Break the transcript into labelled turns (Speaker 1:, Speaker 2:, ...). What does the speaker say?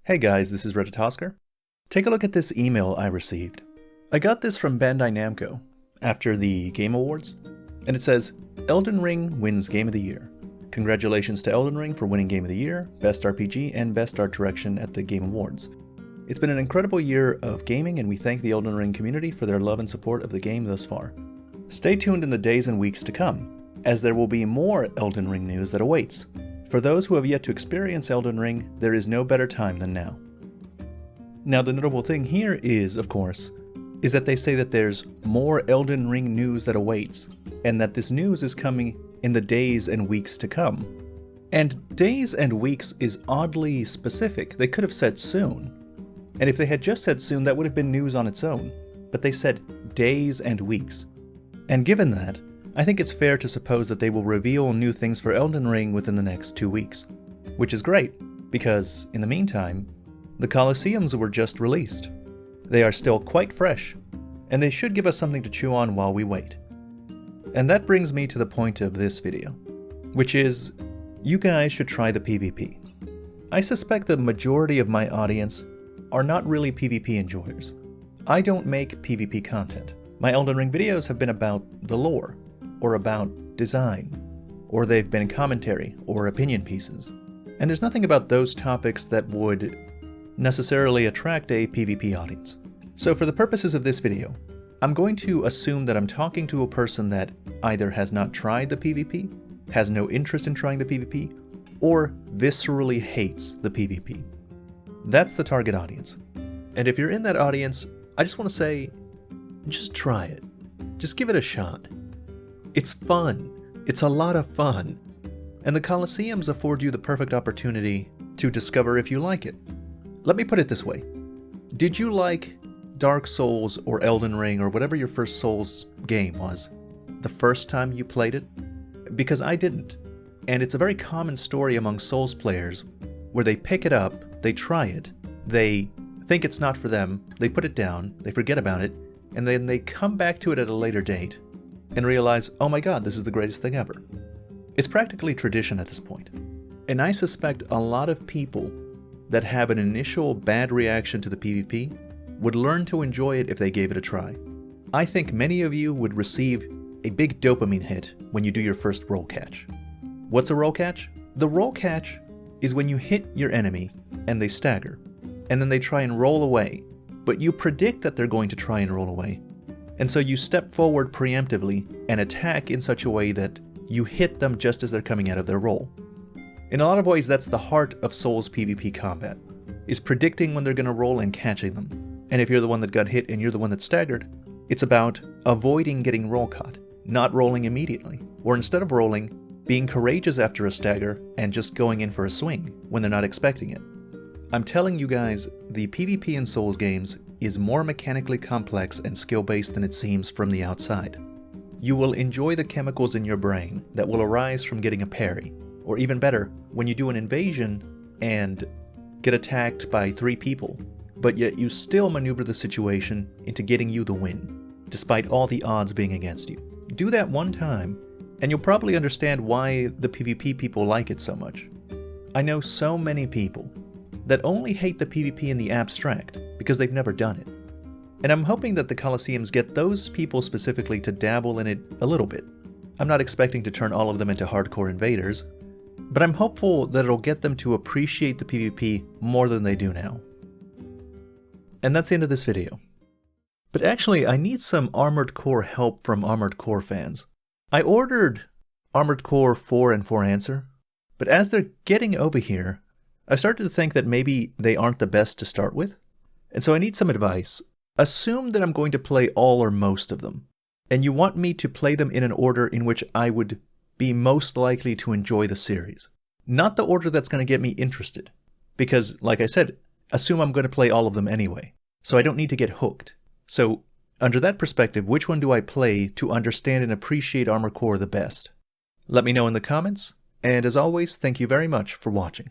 Speaker 1: Hey guys, this is Reddit. Take a look at this email I received. I got this from Bandai Namco after the Game Awards, and it says, Elden Ring wins Game of the Year. Congratulations to Elden Ring for winning Game of the Year, Best RPG, and Best Art Direction at the Game Awards. It's been an incredible year of gaming, and we thank the Elden Ring community for their love and support of the game thus far. Stay tuned in the days and weeks to come, as there will be more Elden Ring news that awaits. For those who have yet to experience Elden Ring, there is no better time than now. Now the notable thing here is, of course, is that they say that there's more Elden Ring news that awaits, and that this news is coming in the days and weeks to come. And days and weeks is oddly specific. They could have said soon. And if they had just said soon, that would have been news on its own. But they said days and weeks. And given that, I think it's fair to suppose that they will reveal new things for Elden Ring within the next 2 weeks. Which is great, because in the meantime, the colosseums were just released. They are still quite fresh, and they should give us something to chew on while we wait. And that brings me to the point of this video, which is, you guys should try the PvP. I suspect the majority of my audience are not really PvP enjoyers. I don't make PvP content. My Elden Ring videos have been about the lore, or about design, or they've been commentary or opinion pieces. And there's nothing about those topics that would necessarily attract a PvP audience. So for the purposes of this video, I'm going to assume that I'm talking to a person that either has not tried the PvP, has no interest in trying the PvP, or viscerally hates the PvP. That's the target audience. And if you're in that audience, I just want to say, just try it. Just give it a shot. It's fun. It's a lot of fun. And the colosseums afford you the perfect opportunity to discover if you like it. Let me put it this way. Did you like Dark Souls or Elden Ring or whatever your first Souls game was the first time you played it? Because I didn't. And it's a very common story among Souls players where they pick it up, they try it, they think it's not for them, they put it down, they forget about it, and then they come back to it at a later date and realize, oh my god, this is the greatest thing ever. It's practically tradition at this point. And I suspect a lot of people that have an initial bad reaction to the PvP would learn to enjoy it if they gave it a try. I think many of you would receive a big dopamine hit when you do your first roll catch. What's a roll catch? The roll catch is when you hit your enemy and they stagger, and then they try and roll away, but you predict that they're going to try and roll away. And so you step forward preemptively and attack in such a way that you hit them just as they're coming out of their roll. In a lot of ways, that's the heart of Souls PvP combat, is predicting when they're going to roll and catching them. And if you're the one that got hit and you're the one that staggered, it's about avoiding getting roll caught, not rolling immediately, or instead of rolling, being courageous after a stagger and just going in for a swing when they're not expecting it. I'm telling you guys, the PvP in Souls games is more mechanically complex and skill-based than it seems from the outside. You will enjoy the chemicals in your brain that will arise from getting a parry, or even better, when you do an invasion and get attacked by 3 people, but yet you still maneuver the situation into getting you the win, despite all the odds being against you. Do that one time, and you'll probably understand why the PvP people like it so much. I know so many people that only hate the PvP in the abstract because they've never done it. And I'm hoping that the colosseums get those people specifically to dabble in it a little bit. I'm not expecting to turn all of them into hardcore invaders, but I'm hopeful that it'll get them to appreciate the PvP more than they do now. And that's the end of this video. But actually, I need some Armored Core help from Armored Core fans. I ordered Armored Core 4 and 4 Answer, but as they're getting over here, I've started to think that maybe they aren't the best to start with. And so I need some advice. Assume that I'm going to play all or most of them, and you want me to play them in an order in which I would be most likely to enjoy the series. Not the order that's going to get me interested, because, like I said, assume I'm going to play all of them anyway, so I don't need to get hooked. So, under that perspective, which one do I play to understand and appreciate Armored Core the best? Let me know in the comments, and as always, thank you very much for watching.